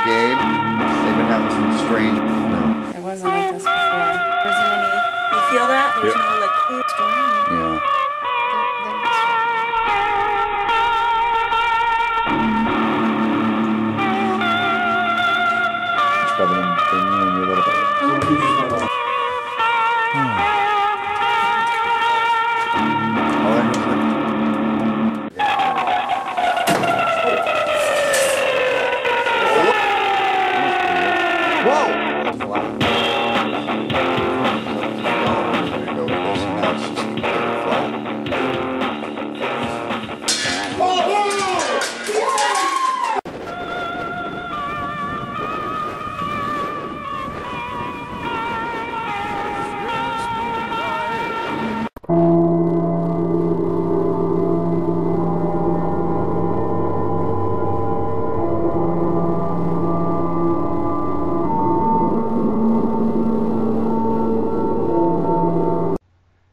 Gabe. They've been having some strange... No. It wasn't like this before. There wasn't any... You feel that? There's no like clear storm. Yeah. It's better than you and your little bit.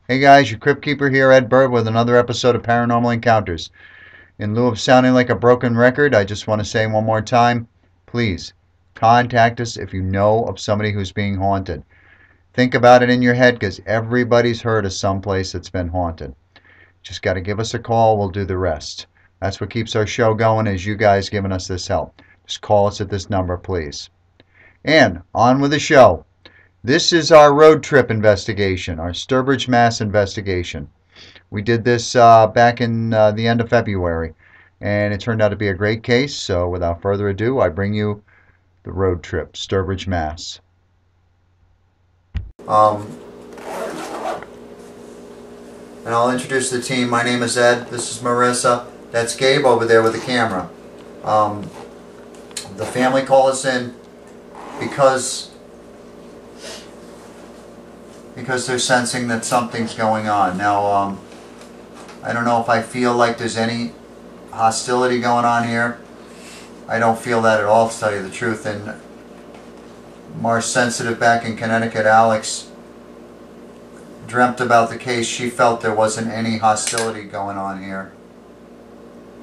Hey guys, your Crypt Keeper here, Ed Bird, with another episode of Paranormal Encounters. In lieu of sounding like a broken record, I just want to say one more time, please contact us if you know of somebody who's being haunted. Think about it in your head, because everybody's heard of some place that's been haunted. Just got to give us a call, we'll do the rest. That's what keeps our show going, is you guys giving us this help. Just call us at this number, please. And on with the show. This is our road trip investigation, our Sturbridge, Mass investigation. We did this back in the end of February, and it turned out to be a great case. So without further ado, I bring you the road trip, Sturbridge, Mass. And I'll introduce the team. My name is Ed. This is Marissa. That's Gabe over there with the camera. The family called us in because they're sensing that something's going on. Now, I don't know if I feel like there's any hostility going on here. I don't feel that at all, to tell you the truth. And more sensitive back in Connecticut, Alex dreamt about the case. She felt there wasn't any hostility going on here.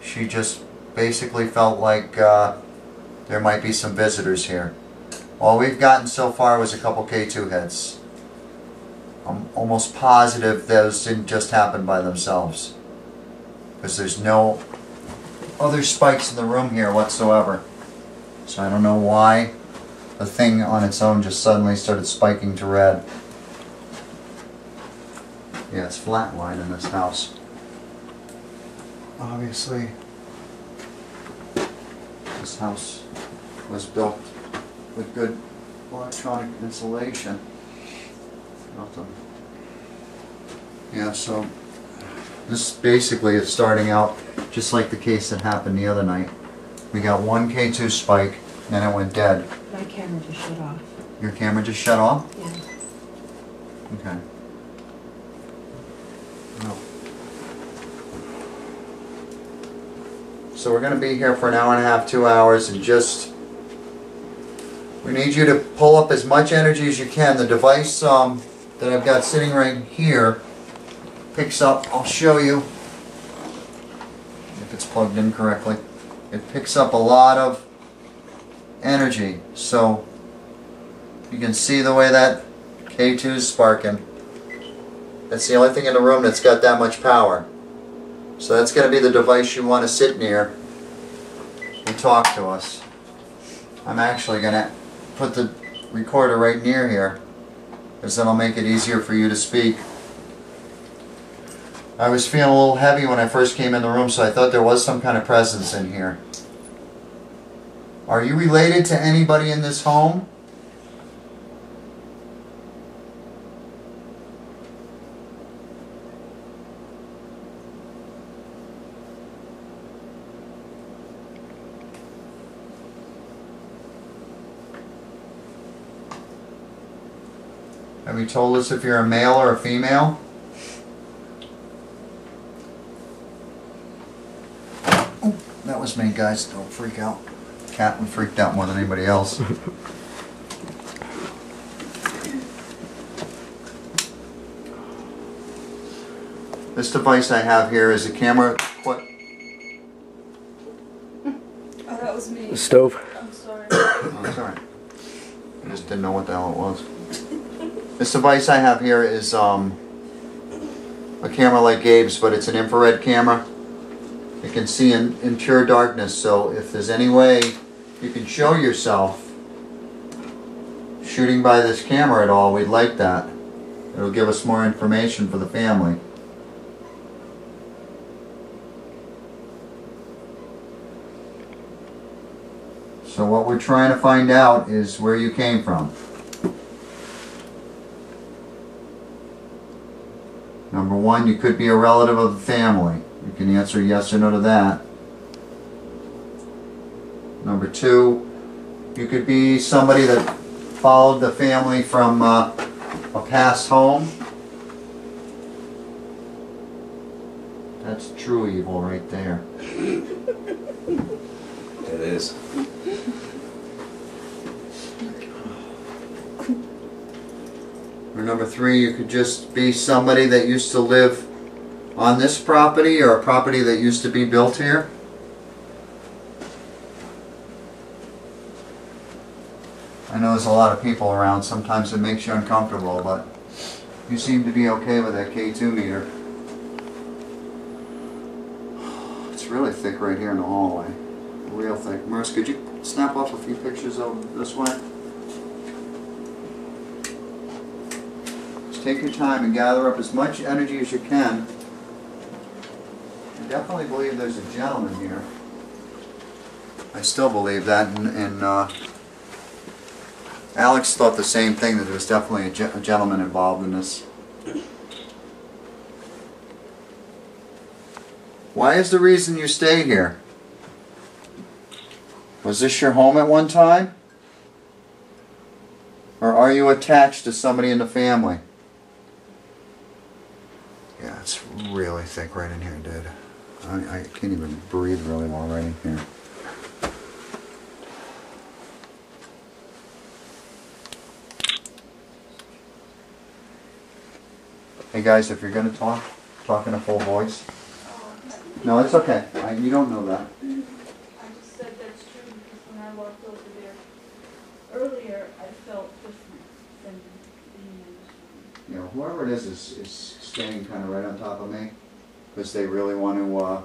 She just basically felt like there might be some visitors here. All we've gotten so far was a couple K2 heads. I'm almost positive those didn't just happen by themselves, because there's no other spikes in the room here whatsoever. So I don't know why the thing on its own just suddenly started spiking to red. Yeah, it's flatline in this house. Obviously, this house was built with good electronic insulation. Nothing. Yeah, so this basically is starting out just like the case that happened the other night. We got one K2 spike, then it went dead. My camera just shut off. Your camera just shut off? Yeah. Okay. No. So we're going to be here for an hour and a half, 2 hours, and just... we need you to pull up as much energy as you can. The device that I've got sitting right here picks up, I'll show you if it's plugged in correctly. It picks up a lot of energy. So you can see the way that K2 is sparking. That's the only thing in the room that's got that much power. So that's going to be the device you want to sit near and talk to us. I'm actually going to put the recorder right near here, because that'll make it easier for you to speak. I was feeling a little heavy when I first came in the room, so I thought there was some kind of presence in here. Are you related to anybody in this home? Have you told us if you're a male or a female? Oh, that was me, guys. Don't freak out. Cat freaked out more than anybody else. This device I have here is a camera. What? Oh, that was me. The stove. I'm sorry. It's alright. I just didn't know what the hell it was. This device I have here is a camera like Gabe's, but it's an infrared camera. It can see in pure darkness, so if there's any way you can show yourself shooting by this camera at all, we'd like that. It'll give us more information for the family. So what we're trying to find out is where you came from. Number one, you could be a relative of the family. You can answer yes or no to that. Number two, you could be somebody that followed the family from a past home. That's true evil right there. It is. Or number three, you could just be somebody that used to live on this property or a property that used to be built here. I know there's a lot of people around. Sometimes it makes you uncomfortable, but you seem to be okay with that K2 meter. It's really thick right here in the hallway. Real thick. Merce, could you snap off a few pictures of this way? Take your time and gather up as much energy as you can. I definitely believe there's a gentleman here. I still believe that, and Alex thought the same thing, that there was definitely a gentleman involved in this. Why is the reason you stay here? Was this your home at one time? Or are you attached to somebody in the family? Yeah, it's really thick right in here, dude. I can't even breathe really well right in here. Hey guys, if you're going to talk in a full voice. No, it's okay. You don't know that. I just said that's true because when I walked over there earlier, I felt different than being in this room. You know, whoever it is standing kind of right on top of me because they really want to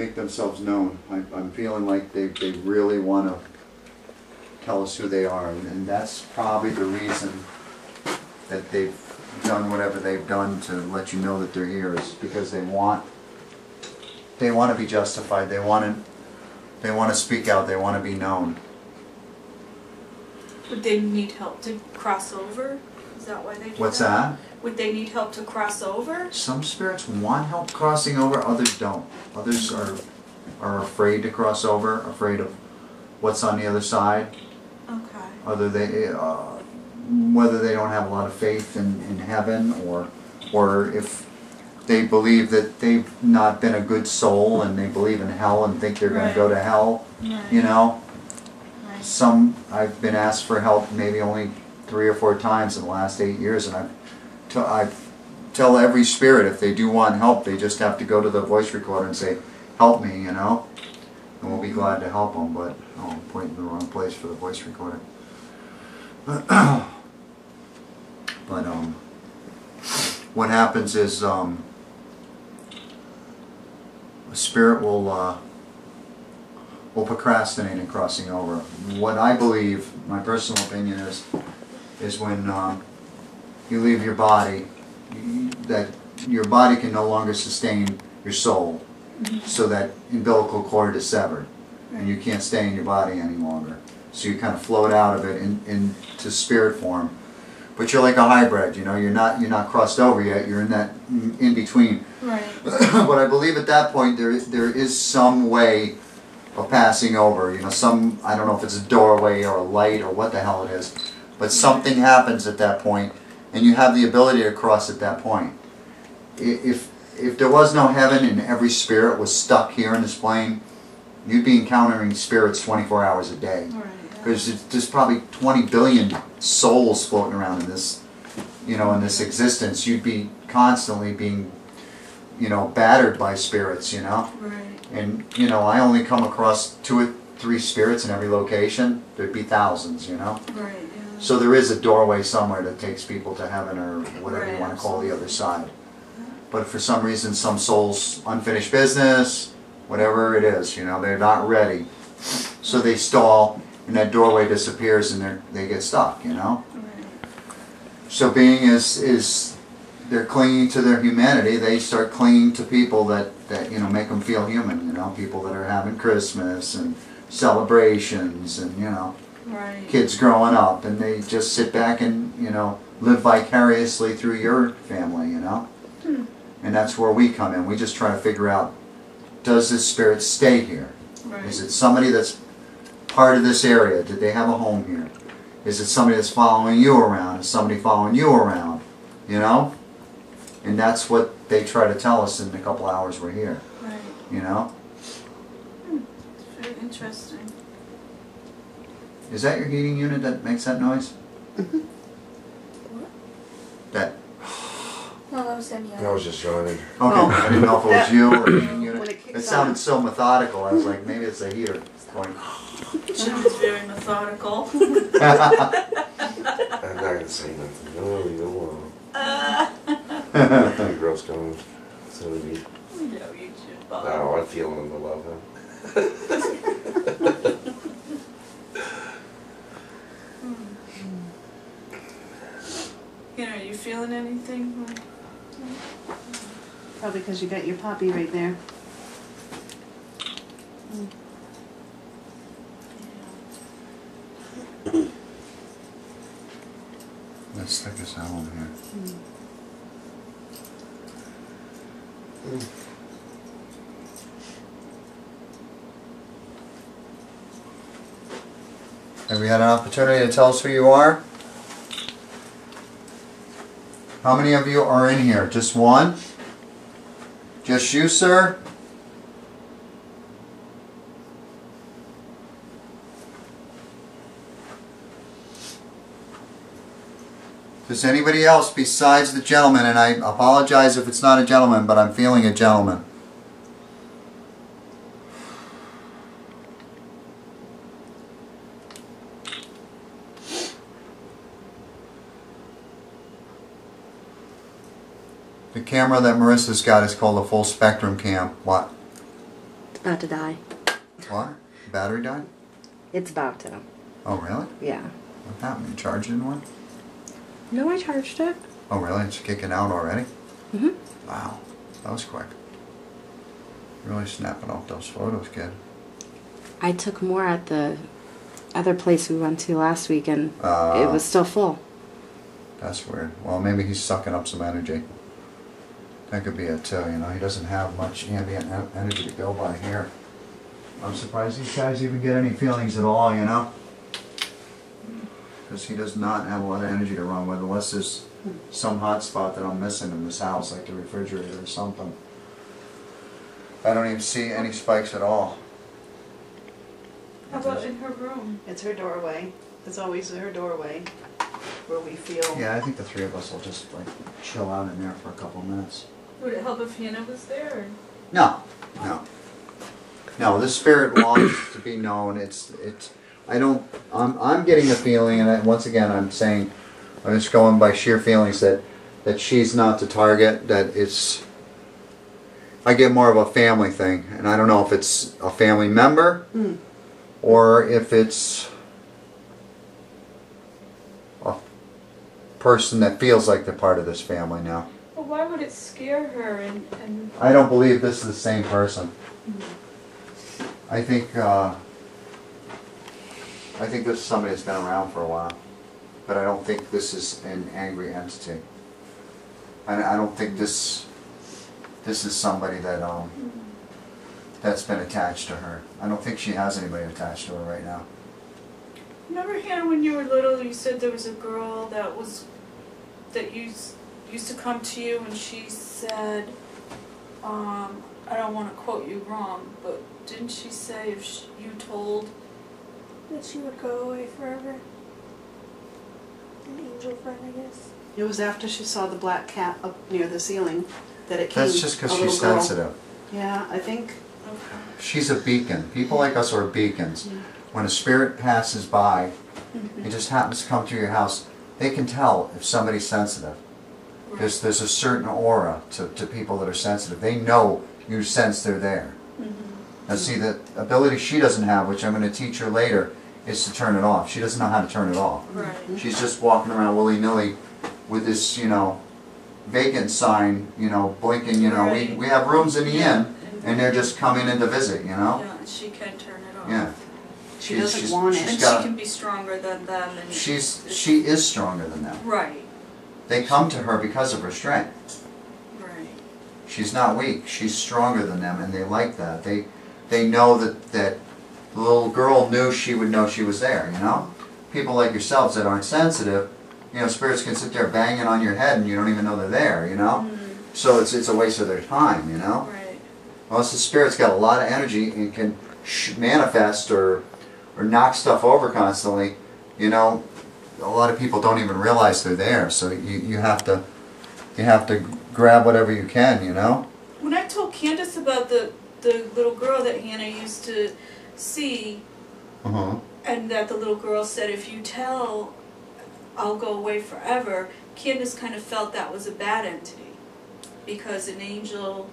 make themselves known. I'm feeling like they really want to tell us who they are, and that's probably the reason that they've done whatever they've done to let you know that they're here, is because they want to be justified. They want to speak out. They want to be known. Would they need help to cross over? Is that why they do What's that? that? Would they need help to cross over? Some spirits want help crossing over, others don't. Others are afraid to cross over, afraid of what's on the other side. Okay. Whether they don't have a lot of faith in heaven, or if they believe that they've not been a good soul and they believe in hell and think they're going to go to hell. Right. You know? Right. I've been asked for help maybe only 3 or 4 times in the last 8 years, and I tell every spirit if they do want help, they just have to go to the voice recorder and say, "Help me," you know, and we'll be glad to help them. But I'm pointing in the wrong place for the voice recorder. But what happens is a spirit will procrastinate in crossing over. What I believe, my personal opinion is when you leave your body, that your body can no longer sustain your soul, so that umbilical cord is severed, and you can't stay in your body any longer. So you kind of float out of it into spirit form. But you're like a hybrid, you know. You're not crossed over yet. You're in that in between. Right. But I believe at that point there is some way of passing over. You know, I don't know if it's a doorway or a light or what the hell it is, but something happens at that point, and you have the ability to cross at that point. If there was no heaven and every spirit was stuck here in this plane, you'd be encountering spirits 24 hours a day. Right. Because there's probably 20 billion souls floating around in this, you know, in this existence. You'd be constantly being, you know, battered by spirits, you know. Right. And you know, I only come across two 3 spirits in every location, there'd be thousands, you know? Right, yeah. So there is a doorway somewhere that takes people to heaven or whatever you Right, want to call the other absolutely. side. But for some reason, some souls, unfinished business, whatever it is, you know, they're not ready. So they stall, and that doorway disappears, and they get stuck, you know? Right. So being is they're clinging to their humanity, they start clinging to people that you know, make them feel human, you know? People that are having Christmas and celebrations and, you know, Right. kids growing up, and they just sit back and, you know, live vicariously through your family, you know? And that's where we come in. We just try to figure out, does this spirit stay here? Right. Is it somebody that's part of this area? Did they have a home here? Is it somebody that's following you around? Is somebody following you around? You know? And that's what they try to tell us in the couple hours we're here. Right. You know? It's very interesting. Is that your heating unit that makes that noise? What? That. No, that was him, yeah. I was just yawning. Okay, Oh. I didn't know if it was you or the heating When unit. it It kicks sounded on. so methodical. I was like, maybe it's the heater going. Jim is very methodical. I'm not gonna say nothing. No, you don't want. The girls going. So we. We know you, Jim Bob. No, I'm feeling the love. You know, are you feeling anything? Probably because you got your puppy right there. Let's stick this out on here. Have we had an opportunity to tell us who you are? How many of you are in here? Just one? Just you, sir? Does anybody else besides the gentleman, and I apologize if it's not a gentleman, but I'm feeling a gentleman. The camera that Marissa's got is called a full spectrum cam. What? It's about to die. What? Battery died? It's about to. Oh, really? Yeah. What happened? You charged in one? No, I charged it. Oh, really? It's kicking out already? Mm-hmm. Wow. That was quick. Really snapping off those photos, kid. I took more at the other place we went to last week, and it was still full. That's weird. Well, maybe he's sucking up some energy. That could be it too, you know. He doesn't have much ambient energy to go by here. I'm surprised these guys even get any feelings at all, you know? Because he does not have a lot of energy to run with, unless there's some hot spot that I'm missing in this house, like the refrigerator or something. I don't even see any spikes at all. How about in her room? It's her doorway. It's always her doorway where we feel. Yeah, I think the three of us will just like chill out in there for a couple of minutes. Would it help if Hannah was there? Or? No, no. No, this spirit wants to be known. I'm getting the feeling, and once again I'm saying, I'm just going by sheer feelings that she's not the target, that it's, I get more of a family thing, and I don't know if it's a family member or if it's a person that feels like they're part of this family now. Well, why would it scare her? And I don't believe this is the same person. I think this is somebody that's been around for a while, but I don't think this is an angry entity. I don't think this is somebody that that's been attached to her. I don't think she has anybody attached to her right now. Remember, Hannah, when you were little, you said there was a girl that used to come to you, and she said, I don't want to quote you wrong, but didn't she say if you told that she would go away forever? An angel friend, I guess. It was after she saw the black cat up near the ceiling that it came. That's just because a little she's girl. sensitive. Yeah, I think She's a beacon. People like us are beacons. When a spirit passes by, it just happens to come to your house, they can tell if somebody's sensitive. There's a certain aura to people that are sensitive. They know you sense they're there. Now see, the ability she doesn't have, which I'm going to teach her later, is to turn it off. She doesn't know how to turn it off. Right. She's just walking around willy-nilly with this, you know, vacant sign, you know, blinking, you know, Right. we have rooms in the inn, and they're just coming in to visit, you know? Yeah, and she can turn it off. Yeah. She doesn't want it. And she got can be stronger than them. And she is stronger than them. Right. They come to her because of her strength. Right. She's not weak. She's stronger than them, and they like that. They know that the little girl knew she would know she was there, you know? People like yourselves that aren't sensitive, you know, spirits can sit there banging on your head and you don't even know they're there, you know? So it's a waste of their time, you know? Right. Unless the spirit's got a lot of energy and can manifest or knock stuff over constantly, you know, a lot of people don't even realize they're there. So you have to grab whatever you can, you know? When I told Candace about the little girl that Hannah used to see, and that the little girl said, if you tell, I'll go away forever, Candace kind of felt that was a bad entity. Because an angel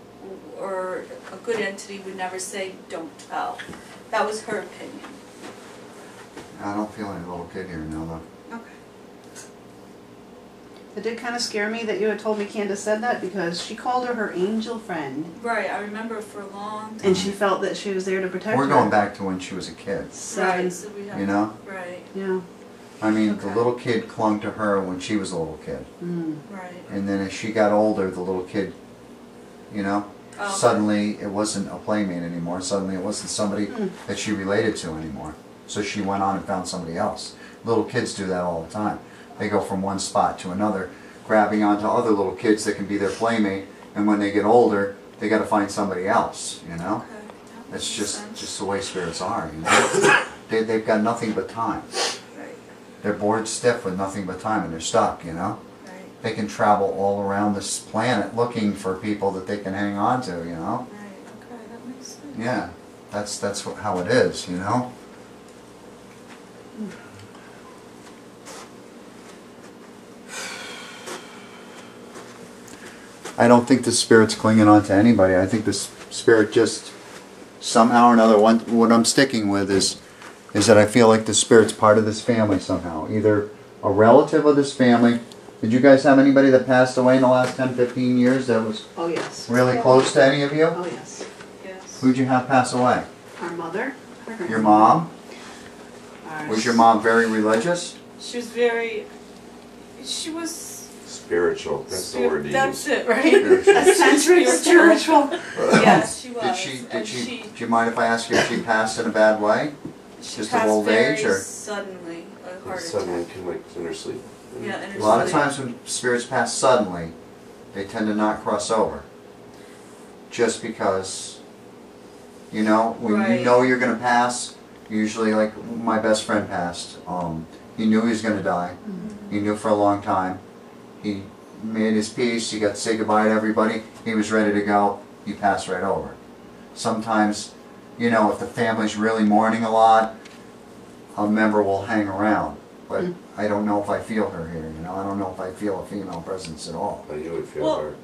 or a good entity would never say, don't tell. That was her opinion. I don't feel any little kid here now, though. Okay. It did kind of scare me that you had told me Candace said that, because she called her angel friend. Right, I remember for a long time. And she felt that she was there to protect her. We're going back to when she was a kid, Right, so we have, you know? Right, Yeah. I mean, the Okay. little kid clung to her when she was a little kid. right. And then as she got older, the little kid, you know, Oh. suddenly it wasn't a playmate anymore. Suddenly it wasn't somebody that she related to anymore. So she went on and found somebody else. Little kids do that all the time. They go from one spot to another, grabbing onto other little kids that can be their playmate. And when they get older, they got to find somebody else, you know? Okay. That That's makes sense. just the way spirits are, you know? They've got nothing but time. Right, They're bored stiff with nothing but time, and they're stuck, you know? right, They can travel all around this planet looking for people that they can hang on to, you know? right. Okay, that makes sense. Yeah, that's how it is, you know? I don't think the spirit's clinging on to anybody. I think the spirit just somehow or another, what I'm sticking with is that I feel like the spirit's part of this family somehow. Either a relative of this family. Did you guys have anybody that passed away in the last 10, 15 years that was Oh, yes. really close to any of you? Oh, yes. Yes. Who'd you have pass away? Our mother. Your mom? Our Was your mom very religious? She was very, she was, Spiritual. That's the word you that's use. it, right? eccentric spiritual. Yes, she was. Did And she, do you mind if I ask you if she passed in a bad way? she just of passed old age, very or- suddenly, a And heart suddenly attack. can like in her sleep. Yeah, and A lot of times when spirits pass suddenly, they tend to not cross over. Just because, you know, when you Right. know you're going to pass, usually like my best friend passed. He knew he was going to die. He knew for a long time. He made his peace. He got to say goodbye to everybody. He was ready to go. He passed right over. Sometimes, you know, if the family's really mourning a lot, a member will hang around. But I don't know if I feel her here, you know. I don't know if I feel a female presence at all. But you would feel Well, her.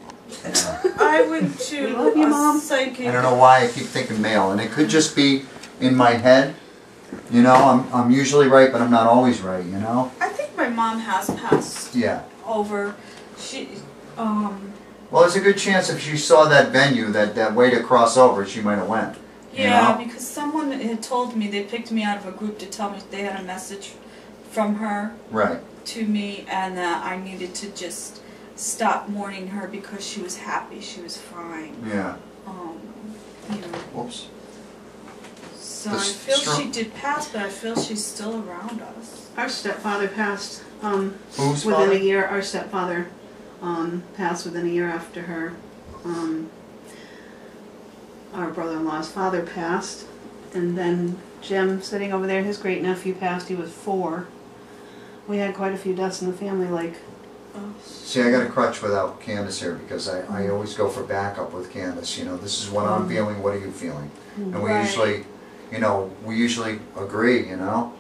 Yeah. I went to We love you, a Mom. psychic. I don't know why I keep thinking male, and it could just be in my head. You know, I'm usually right, but I'm not always right, you know? I think my mom has passed Yeah. over. She, Well, there's a good chance if she saw that venue, that way to cross over, she might have went. You yeah, know? because someone had told me, they picked me out of a group to tell me they had a message from her Right. to me, and that I needed to just stop mourning her because she was happy, she was fine. Yeah. You know. Whoops. So The I feel str- she did pass, but I feel she's still around us. Our stepfather passed Who's within father? a year. Our stepfather passed within a year after her. Our brother-in-law's father passed, and then Jim, sitting over there, his great-nephew passed. He was 4. We had quite a few deaths in the family, like See, I got a crutch without Candace here because I always go for backup with Candace. You know, this is what I'm feeling. What are you feeling? And we Right. usually, you know, agree. You know,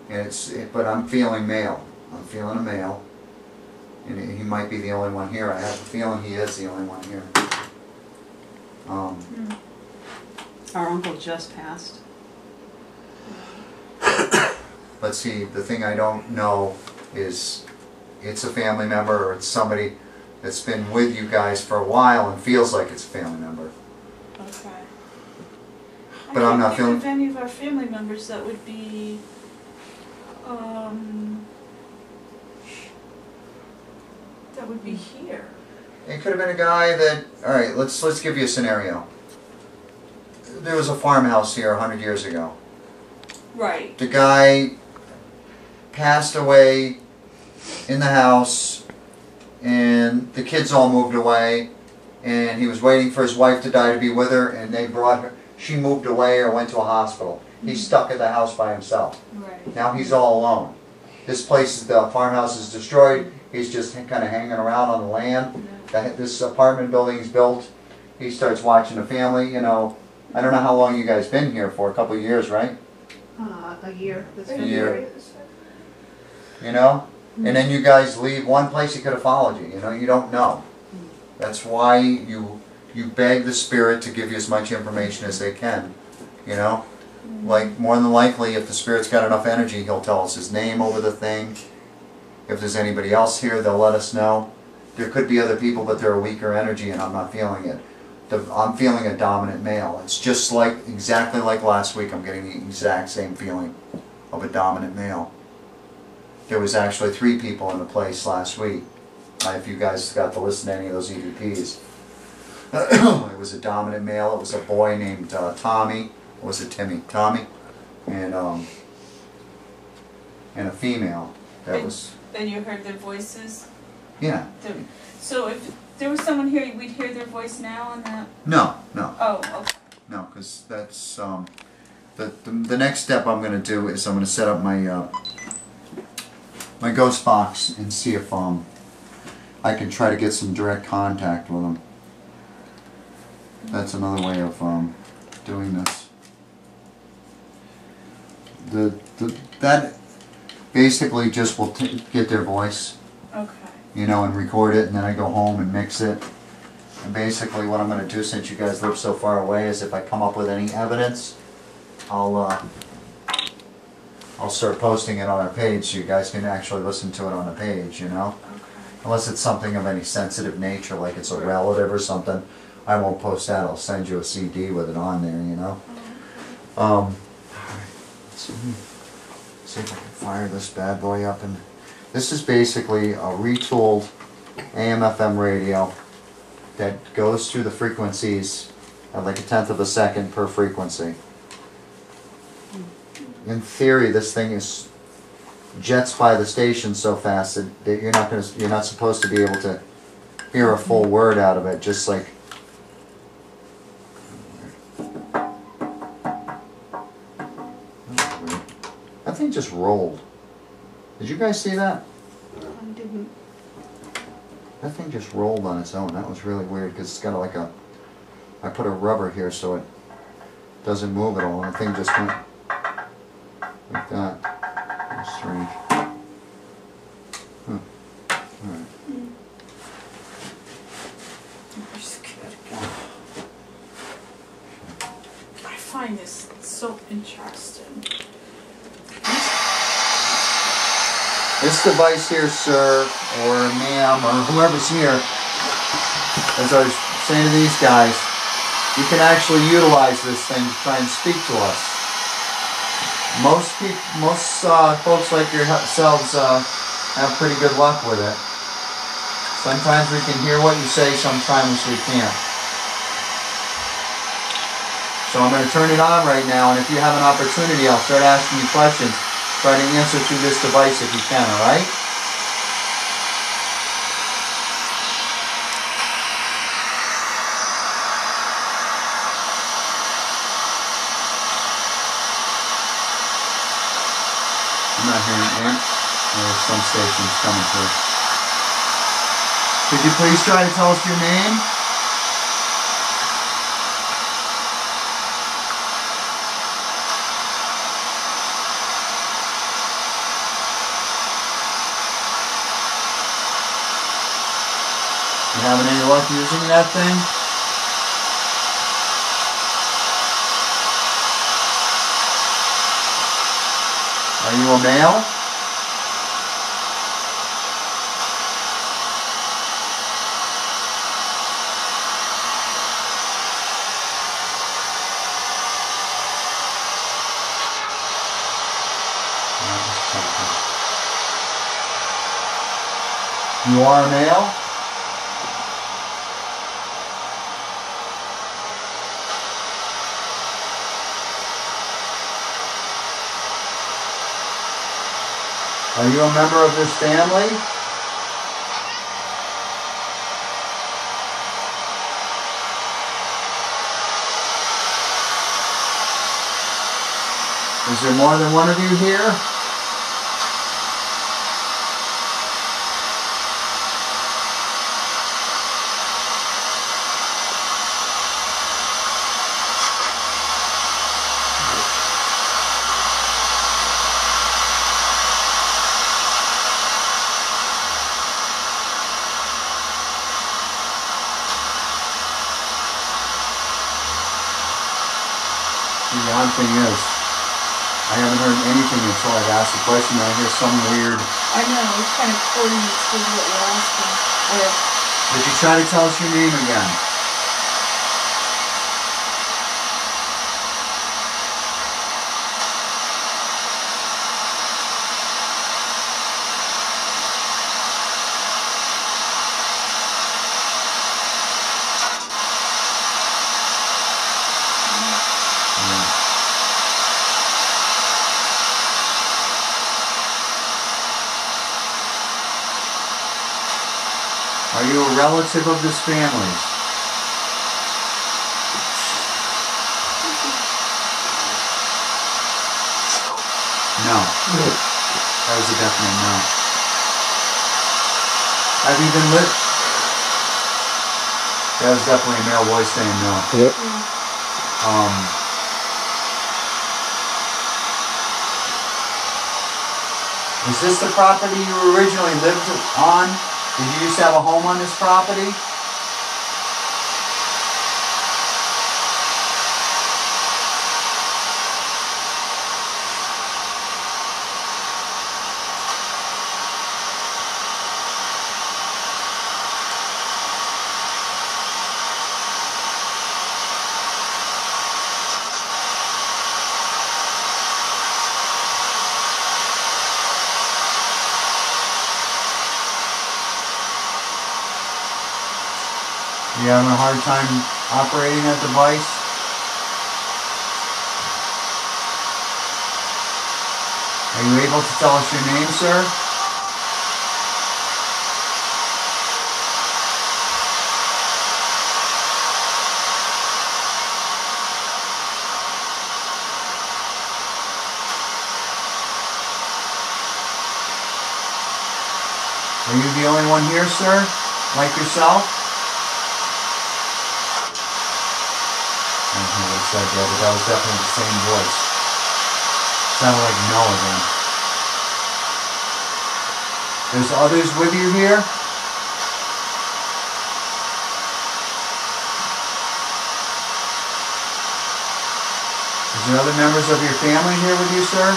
and but I'm feeling male. I'm feeling a male, and he might be the only one here. I have a feeling he is the only one here. Our uncle just passed. But see, the thing I don't know is it's a family member or it's somebody that's been with you guys for a while and feels like it's a family member. Okay. But I'm not I feeling- can't think of any of our family members that would be, here. It could have been a guy that, alright, let's give you a scenario. There was a farmhouse here 100 years ago. Right. The guy passed away in the house and the kids all moved away and he was waiting for his wife to die to be with her and they brought her, she moved away or went to a hospital. He's stuck at the house by himself. Right. Now he's all alone. This place, the farmhouse is destroyed. He's just kind of hanging around on the land. This apartment building is built. He starts watching the family, you know. I don't know how long you guys been here for, a couple of years, right? A year. This A February. year. You know? And then you guys leave one place, he could have followed you, you know, you don't know. That's why you beg the spirit to give you as much information as they can, you know? Like, more than likely, if the spirit's got enough energy, he'll tell us his name over the thing. If there's anybody else here, they'll let us know. There could be other people, but they're a weaker energy and I'm not feeling it. I'm feeling a dominant male. It's just like, exactly like last week, I'm getting the exact same feeling of a dominant male. There was actually 3 people in the place last week. If you guys got to listen to any of those EVPs. It was a dominant male. It was a boy named Tommy. Or was it Timmy? Tommy. And a female. That was... And you heard their voices? Yeah. So if there was someone here, we'd hear their voice now on that? No. Oh, okay. No, because that's... the next step I'm going to do is I'm going to set up my... my ghost box and see if I can try to get some direct contact with them. That's another way of doing this. That basically just will get their voice, Okay. you know, and record it, and then I go home and mix it. And basically what I'm going to do, since you guys live so far away, is if I come up with any evidence, I'll start posting it on our page so you guys can actually listen to it on the page, you know? Okay. Unless it's something of any sensitive nature, like it's a relative or something, I won't post that. I'll send you a CD with it on there, you know? Alright, let's see if I can fire this bad boy up. And this is basically a retooled AM/FM radio that goes through the frequencies at like 1/10 of a second per frequency. In theory, this thing is jets by the station so fast that you're not supposed to be able to hear a full word out of it. Just like that thing just rolled. Did you guys see that? I didn't. That thing just rolled on its own. That was really weird because it's got like I put a rubber here so it doesn't move at all, and the thing just went like that. That's strange. Alright. I find this so interesting. This device here, sir, or ma'am, or whoever's here, as I was saying to these guys, you can actually utilize this thing to try and speak to us. Most folks like yourselves have pretty good luck with it. Sometimes we can hear what you say, sometimes we can't. So I'm going to turn it on right now, and if you have an opportunity, I'll start asking you questions. Try to answer through this device if you can, alright? I'm not hearing it. There's some stations coming through. Could you please try to tell us your name? You having any luck using that thing? Are you a male? You are a male? Are you a member of this family? Is there more than one of you here? The odd thing is, I haven't heard anything until I've asked the question. I hear some weird. I know, it's kind of coordinates with what you're asking. Did you try to tell us your name again? Are you a relative of this family? No. That was a definite no. Have you been lit? That was definitely a male voice saying no. Yep. Is this the property you originally lived on? Did you used to have a home on this property? You having a hard time operating that device? Are you able to tell us your name, sir? Are you the only one here, sir? Like yourself? I don't know what it said there, but that was definitely the same voice. Sounded like no again. There's others with you here? Is there other members of your family here with you, sir?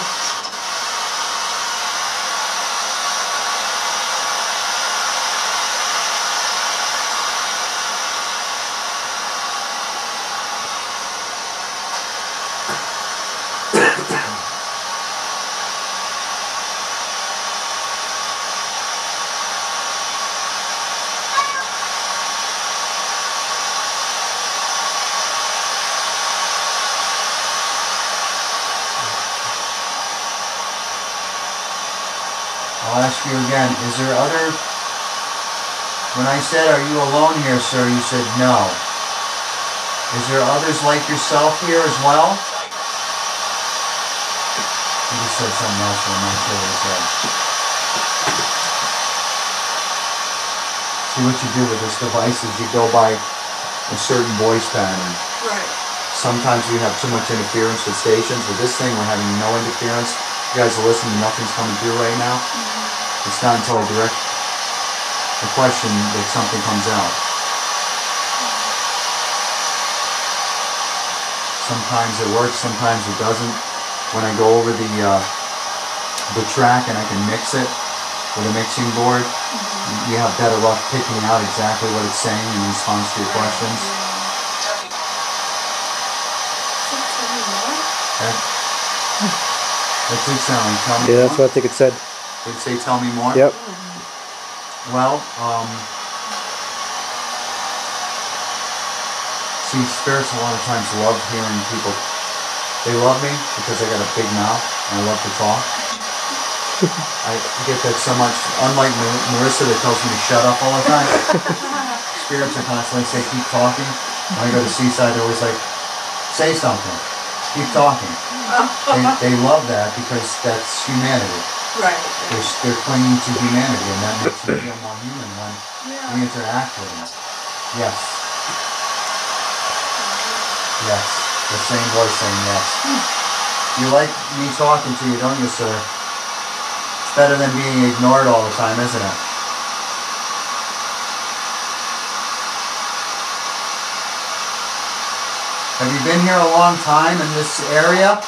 I'll ask you again, is there other, when I said, are you alone here, sir, you said no. Is there others like yourself here as well? You just said something else, but I'm not sure what he said. So See, what you do with this device is you go by a certain voice pattern. Right. Sometimes we have too much interference with stations. With this thing, we're having no interference. You guys are listening, nothing's coming through right now. It's not until I direct the question that something comes out. Sometimes it works, sometimes it doesn't. When I go over the track and I can mix it with a mixing board, you have better luck picking out exactly what it's saying in response to your questions. That did sound like tell me Yeah, more. that's what I think it said. Did it say tell me more? Yep. Well, see, spirits a lot of times love hearing people. They love me because I got a big mouth and I love to talk. I get that so much. Unlike Marissa that tells me to shut up all the time. Spirits are constantly say keep talking. When I go to Seaside, they're always like, say something. Keep talking. They love that because that's humanity. Right. They're clinging to humanity, and that makes them feel more human when we interact with them. Yes. Yes. The same voice saying yes. You like me talking to you, don't you, sir? It's better than being ignored all the time, isn't it? Have you been here a long time in this area?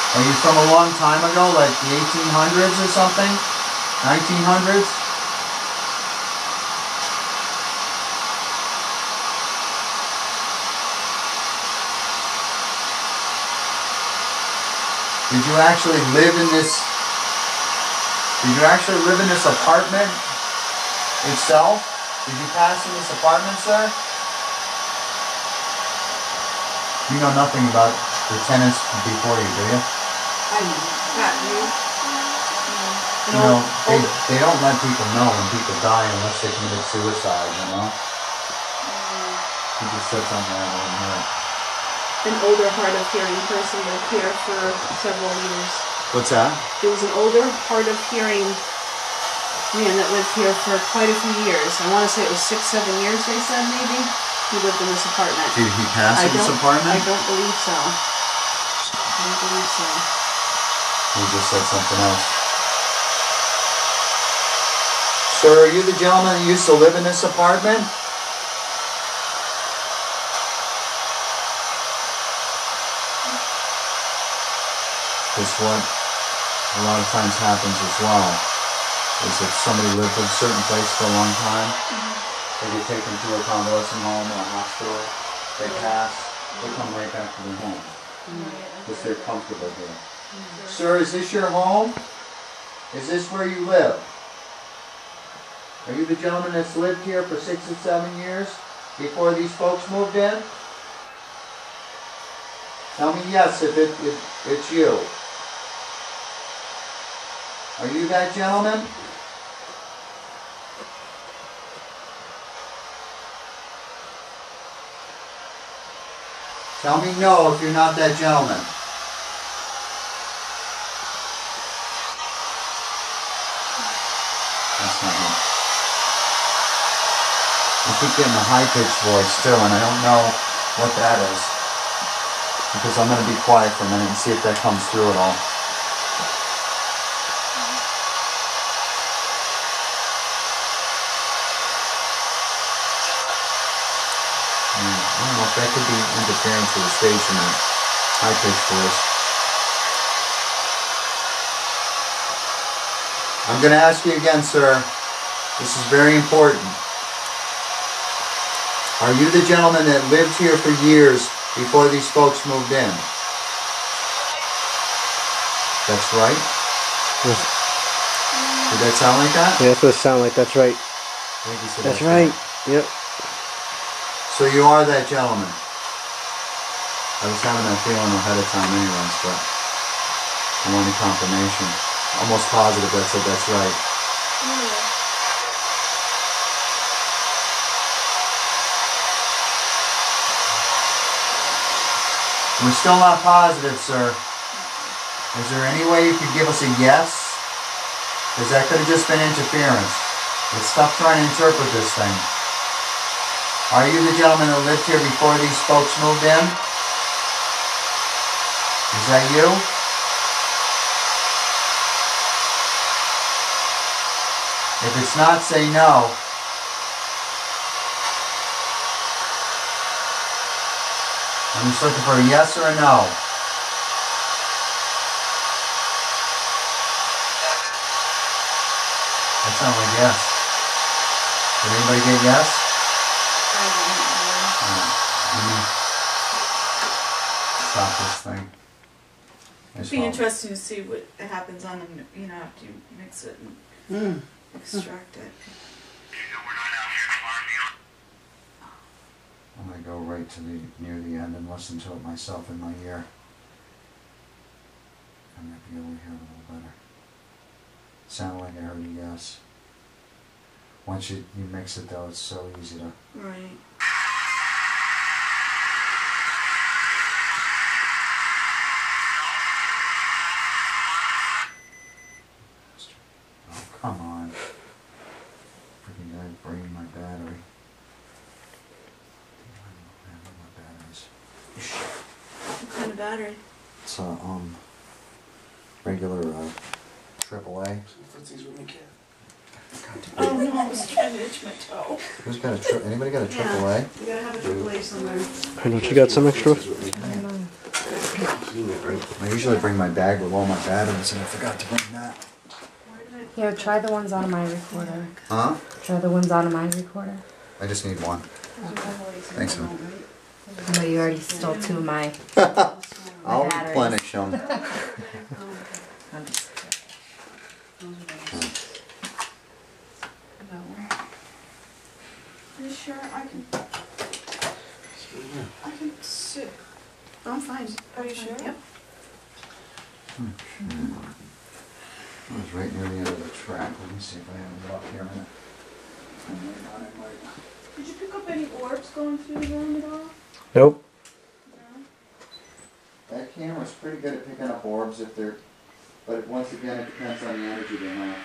Are you from a long time ago, like the 1800s or something? 1900s? Did you actually live in this? Did you actually live in this apartment itself? Did you pass in this apartment, sir? You know nothing about the tenants before you, do you? I mean, not you. You know, they don't let people know when people die unless they committed suicide, you know? You just said something I didn't hear. An older hard of hearing person lived here for several years. What's that? There was an older hard of hearing man that lived here for quite a few years. I want to say it was 6-7 years, they said, maybe. He lived in this apartment. Did he pass in this apartment? I don't believe so. I don't believe so. He just said something else. Sir, are you the gentleman that used to live in this apartment? Because what a lot of times happens as well is if somebody lived in a certain place for a long time, they get taken to a convalescent home or a hospital, they pass, they come right back to their home. Because they're comfortable here. Sir, is this your home? Is this where you live? Are you the gentleman that's lived here for 6 or 7 years before these folks moved in? Tell me yes if it's you. Are you that gentleman? Tell me no if you're not that gentleman. That's not him. I keep getting a high-pitched voice too, and I don't know what that is. Because I'm going to be quiet for a minute and see if that comes through at all. I don't know if that could be interference with the station, that high-pitched voice. I'm going to ask you again, sir. This is very important. Are you the gentleman that lived here for years before these folks moved in? That's right? Yes. Did that sound like that? Yeah, that's what it sounded like. That's right. I think you said That's right. Yep. So you are that gentleman. I was having that feeling ahead of time anyways, but I wanted confirmation. Almost positive that said that's right. We're still not positive, sir. Is there any way you could give us a yes Because that could have just been interference. It's tough trying to interpret this thing. Are you the gentleman that lived here before these folks moved in? Is that you? If it's not, say no. I'm just looking for a yes or a no. That sounds like yes. Did anybody get yes? Let me stop this thing. It'd be interesting to see what happens on them, after you mix it and extract it. I'm gonna go right to near the end and listen to it myself in my ear. I might be able to hear it a little better. Sounded like I heard a yes. Once you mix it though, it's so easy to... Right. Oh, come on. Freaking guy bringing my battery. My batteries. What kind of battery? It's a regular AAA. Footsies with me, kid. Oh no, I was trying to itch my toe. Who's got a anybody got a AAA? You gotta have a AAA somewhere. Hey, don't you got some extra? I usually bring my bag with all my batteries and I forgot to bring that. Here, try the ones on my recorder. Huh? Try the ones on my recorder. I just need one. Thanks, man. No, you already stole two of my I'll batteries. replenish them. I'm just Are you sure I can sit? I'm fine. Are you sure? Yep. I was right near the end of the track. Let me see if I have it up here a minute. Did you pick up any orbs going through the room at all? Nope. No. That camera's pretty good at picking up orbs if they're, but once again it depends on the energy they have.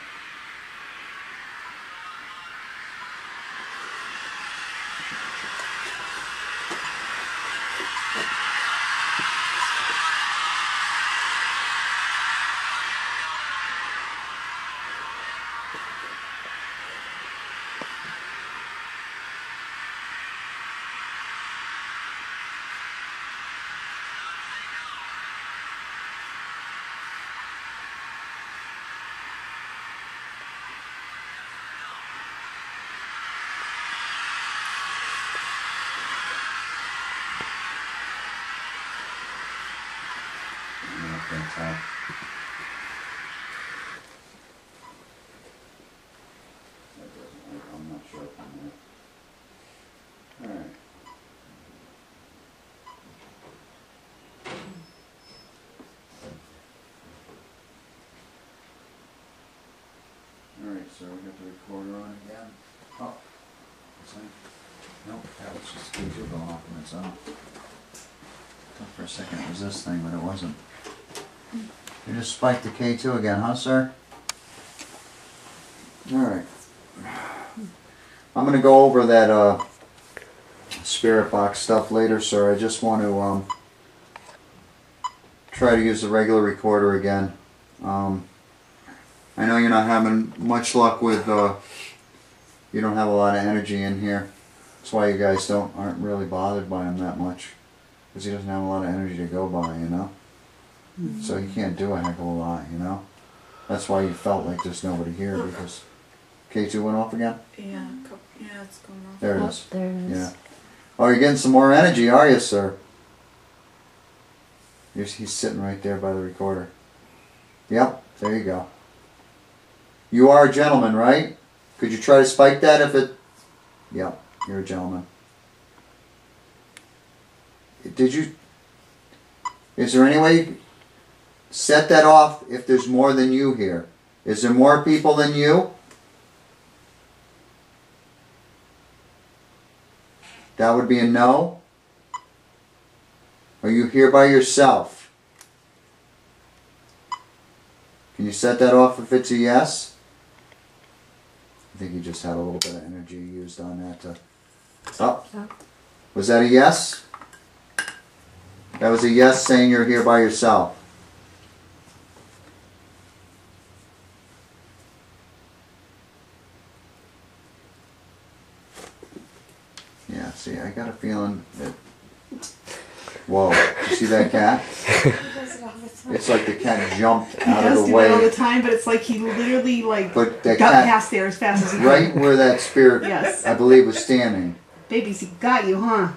I'm not sure if I'm there. Alright. Alright, so we got the recorder on again. Oh, nope, that was just K2 going off on its own. Thought for a second it was this thing, but it wasn't. You just spiked the K2 again, huh, sir? Alright. I'm going to go over that spirit box stuff later, sir. I just want to try to use the regular recorder again. I know you're not having much luck with, you don't have a lot of energy in here. That's why you guys aren't really bothered by him that much. Because he doesn't have a lot of energy to go by, you know? Mm-hmm. So he can't do a heck of a lot, you know? That's why you felt like there's nobody here, because K2 went off again? Yeah, it's going off. There it is. There it is. Yeah. Oh, you're getting some more energy, are you, sir? He's sitting right there by the recorder. Yep, there you go. You are a gentleman, right? Could you try to spike that if it... Yep, you're a gentleman. Did you... Is there any way you set that off if there's more than you here? Is there more people than you? That would be a no. Are you here by yourself? Can you set that off if it's a yes? I think you just had a little bit of energy used on that. Oh, was that a yes? That was a yes saying you're here by yourself. Yeah, see, I got a feeling that... Whoa, you see that cat? It's like the cat jumped out of the way. He does do that all the time, but it's like he literally But that got cat, past there as fast as he could. right where that spirit, Yes. I believe, was standing. Babies, he got you, huh?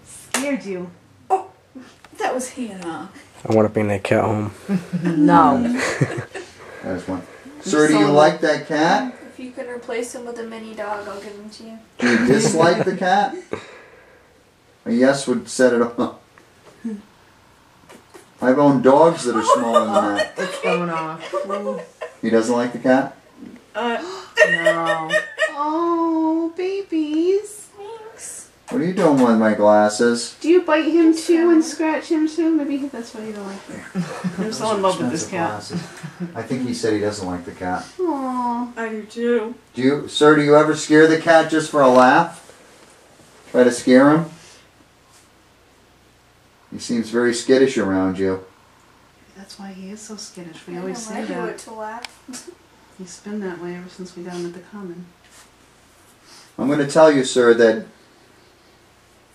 Scared you. Oh, that was Hannah. I want to bring that cat home. No. There's one. Sir, do you like that cat? If you can replace him with a mini dog, I'll give him to you. Do you dislike the cat? A yes would set it off. I've owned dogs that are smaller than that. It's going off. He doesn't like the cat? No. Oh, babies. Thanks. What are you doing with my glasses? Do you bite him too and scratch him too? Maybe that's why you don't like him. I'm so in love with this cat. Glasses. I think he said he doesn't like the cat. Aww. I do too. Sir, do you ever scare the cat just for a laugh? Try to scare him? He seems very skittish around you. That's why he is so skittish. We I always know, I say do it that. to laugh. He's been that way ever since we got him at the common. I'm going to tell you, sir, that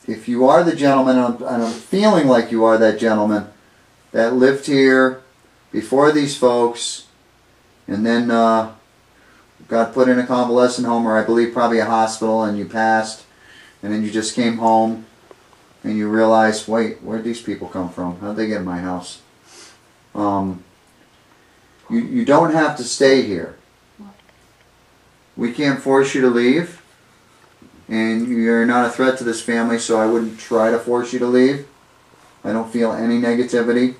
if you are the gentleman, and I'm feeling like you are that gentleman that lived here before these folks, and then got put in a convalescent home, or I believe probably a hospital, and you passed, and then you just came home, and you realized, wait, where'd these people come from? How'd they get in my house? You don't have to stay here. We can't force you to leave. And you're not a threat to this family, so I wouldn't try to force you to leave. I don't feel any negativity.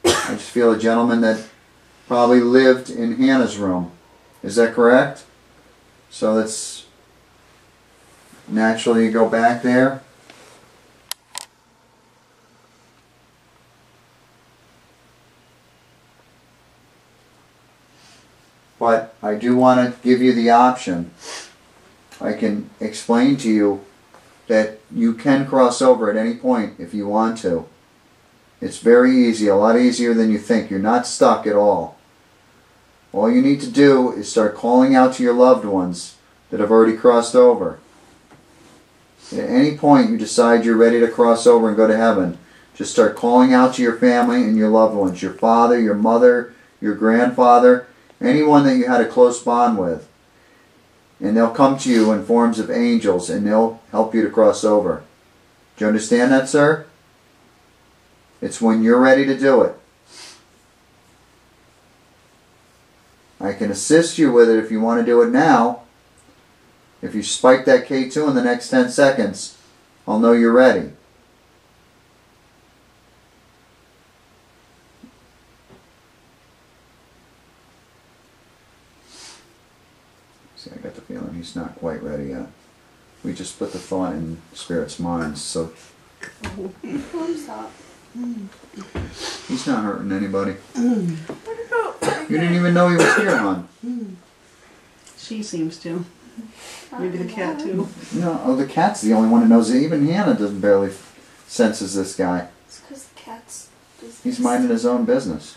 I just feel a gentleman that probably lived in Hannah's room. Is that correct? So that's naturally you go back there. But I do want to give you the option. I can explain to you that you can cross over at any point if you want to. It's very easy, a lot easier than you think. You're not stuck at all. All you need to do is start calling out to your loved ones that have already crossed over. At any point you decide you're ready to cross over and go to heaven, just start calling out to your family and your loved ones, your father, your mother, your grandfather, anyone that you had a close bond with. And they'll come to you in forms of angels and they'll help you to cross over. Do you understand that, sir? It's when you're ready to do it. I can assist you with it if you want to do it now. If you spike that K2 in the next 10 seconds, I'll know you're ready. See, I got the feeling he's not quite ready yet. We just put the thought in Spirit's mind, so Stop. he's not hurting anybody. You didn't even know he was here, hon. She seems to. Maybe the cat too. No, oh, the cat's the only one who knows it. Even Hannah doesn't barely senses this guy. It's because the cat's business. He's minding his own business.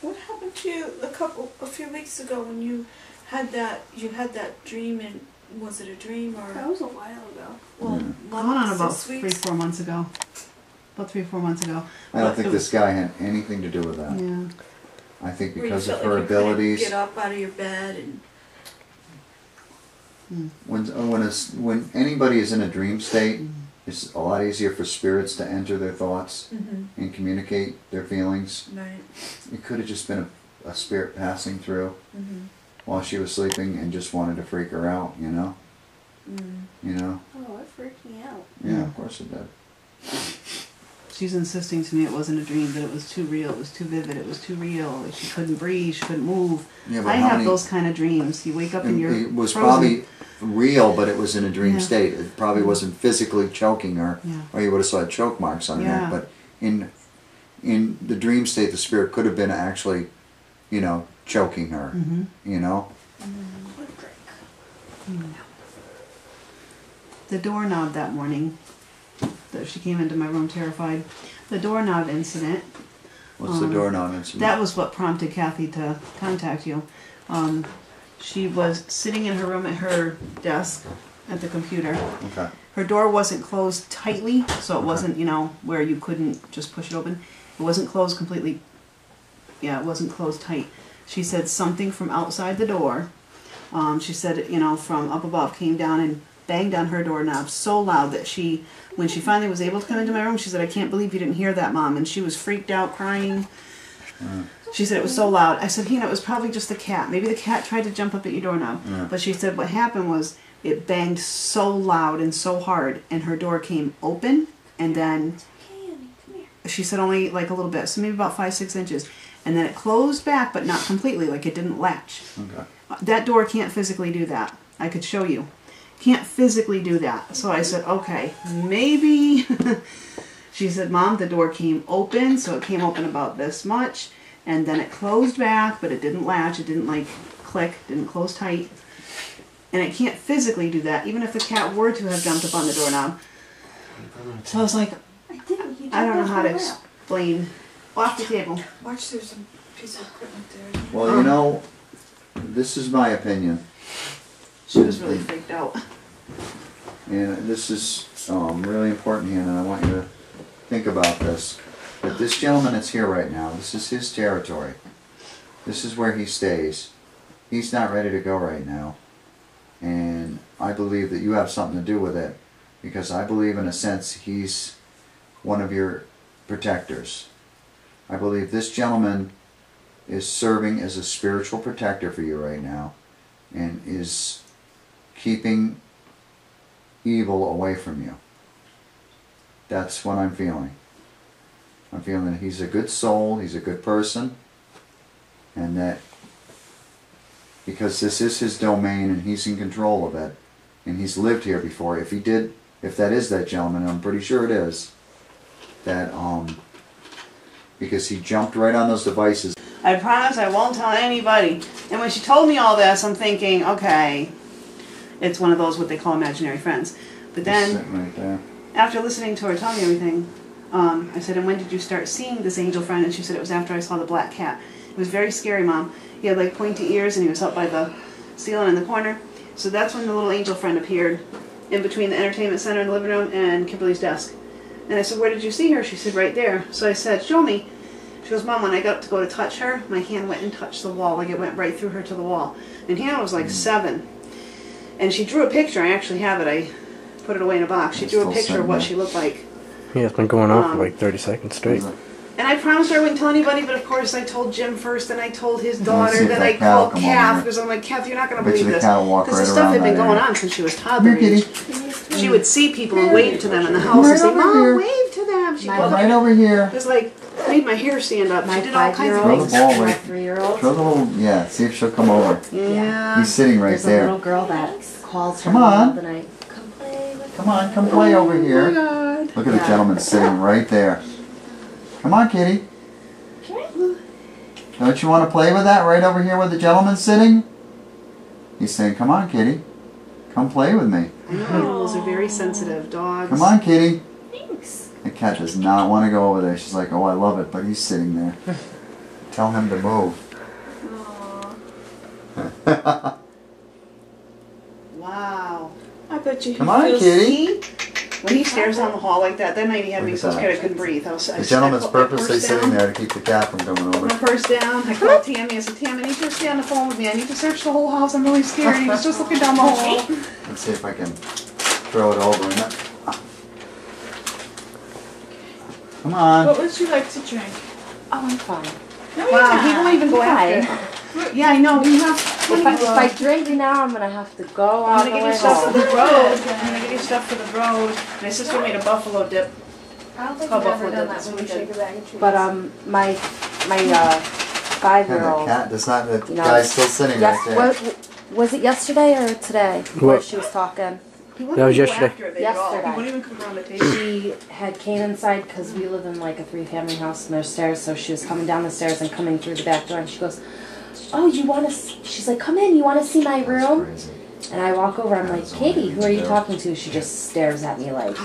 What happened to you a few weeks ago when you had that dream, and was it a dream or? That was a while ago. Well, Going on about 6 weeks. 3-4 months ago. About 3-4 months ago. I don't think this guy had anything to do with that. Yeah. I think Where you because of felt her like you couldn't abilities. get up out of your bed and. When anybody is in a dream state, it's a lot easier for spirits to enter their thoughts and communicate their feelings. Right. It could have just been a spirit passing through while she was sleeping and just wanted to freak her out, you know? You know? Oh, it freaked me out. Yeah, of course it did. She's insisting to me it wasn't a dream, that it was too real, it was too vivid, it was too real. She couldn't breathe, she couldn't move. Yeah, but I how have many- those kind of dreams. You wake up and you're It was frozen. probably real, but it was in a dream Yeah. state. It probably wasn't physically choking her, Yeah. or you would have saw choke marks on her Yeah. neck. But in in the dream state, the spirit could have been actually, you know, choking her, you know? The doorknob that morning, that she came into my room terrified. The doorknob incident. What's the doorknob incident? That was what prompted Kathy to contact you. She was sitting in her room at her desk at the computer. Okay. Her door wasn't closed tightly, so it wasn't, you know, where you couldn't just push it open. It wasn't closed completely. Yeah, it wasn't closed tight. She said something from outside the door. She said, you know, from up above came down and banged on her doorknob so loud that she, when she finally was able to come into my room, she said, "I can't believe you didn't hear that, Mom." And she was freaked out, crying. She said it was so loud. I said, "Hina, it was probably just the cat. Maybe the cat tried to jump up at your doorknob." But she said what happened was it banged so loud and so hard, and her door came open, and then she said only like a little bit, so maybe about 5-6 inches, and then it closed back, but not completely, like it didn't latch. Okay. That door can't physically do that. I could show you. Can't physically do that. So I said, okay, maybe. She said, "Mom, the door came open, so it came open about this much, and then it closed back, but it didn't latch, it didn't like click, didn't close tight. And it can't physically do that, even if the cat were to have jumped up on the doorknob." So I was like, I don't know how to explain. Off the table. Watch, there's some piece of equipment there. Well, you know, this is my opinion. She was really freaked out. And this is really important, Hannah. I want you to think about this. That this gentleman that's here right now, this is his territory. This is where he stays. He's not ready to go right now. And I believe that you have something to do with it. Because I believe in a sense he's one of your protectors. I believe this gentleman is serving as a spiritual protector for you right now. And is keeping evil away from you. That's what I'm feeling. I'm feeling that he's a good soul, he's a good person, and that because this is his domain and he's in control of it, and he's lived here before, if that is that gentleman, and I'm pretty sure it is, that because he jumped right on those devices. I promise I won't tell anybody. And when she told me all this, I'm thinking, okay, it's one of those what they call imaginary friends. But then, sitting right there. after listening to her tell me everything, I said, "And when did you start seeing this angel friend?" And she said, "It was after I saw the black cat. It was very scary, Mom. He had like pointy ears and he was up by the ceiling in the corner. So that's when the little angel friend appeared in between the entertainment center and the living room and Kimberly's desk." And I said, "Where did you see her?" She said, "Right there." So I said, "Show me." She goes, "Mom, when I got up to go to touch her, my hand went and touched the wall, like it went right through her to the wall." And Hannah was like 7. And she drew a picture. I actually have it. I put it away in a box. She drew a picture of what she looked like. Yeah, it's been going on for like 30 seconds straight. And I promised her I wouldn't tell anybody, but of course I told Jim first, then I told his daughter, then I called Kath, because I'm like, "Kath, you're not going to believe this." Because the stuff had been going on since she was toddler age. She would see people and wave to them in the house and say, "Mom, wave to them." She Right over here. It was like, made my hair stand up. She did all kinds of Throw the things. ball My right. 3-year-old. Throw the little, yeah, see if she'll come over. Yeah. He's sitting right There's a there. little girl that calls her Come on. in the middle of the night. Come play with Come on, come play over here. Oh my God. Look at the gentleman sitting right there. Come on, kitty. Don't you want to play with that right over here where the gentleman's sitting? He's saying, "Come on, kitty. Come play with me." Animals are very sensitive. Dogs. Come on, kitty. Thanks. The cat does not want to go over there. She's like, "Oh, I love it," but he's sitting there. Tell him to move. Wow. I bet you. Come on, kitty. When he stares down the hall like that, that night he had me Look so at scared I that. couldn't breathe. The gentleman's purposely sitting there to keep the cat from coming Put over. my purse down. I called Tammy. I said, "Tammy, I need you to stay on the phone with me. I need to search the whole house. I'm really scared." He was just looking down the hall. Let's see if I can throw it over. Come on. What would you like to drink? Oh, I'm fine. No, Wow, you're he not. won't even go Why? after. Yeah, I know. We have. If I drink now, I'm gonna have to go all I'm the gonna get way you stuff for home. the road. I'm gonna get you stuff for the road. My sister made a buffalo dip. I don't think Called I've ever buffalo done dip. that That's when what we we shake did. a bag of trees. But my And the 5-year-old. cat does not. The No. guy's still sitting Yes. right there. Was it yesterday or today? Where What? she was talking. He wouldn't That was go yesterday. after it at all. He Yesterday. wouldn't even come around the table. She had Kane inside because we live in like a 3-family house and there's stairs, so she was coming down the stairs and coming through the back door and she goes, oh, you want to, she's like, come in, you want to see my room? Crazy. And I walk over, I'm like, Katie, who are you talking to? She just stares at me like,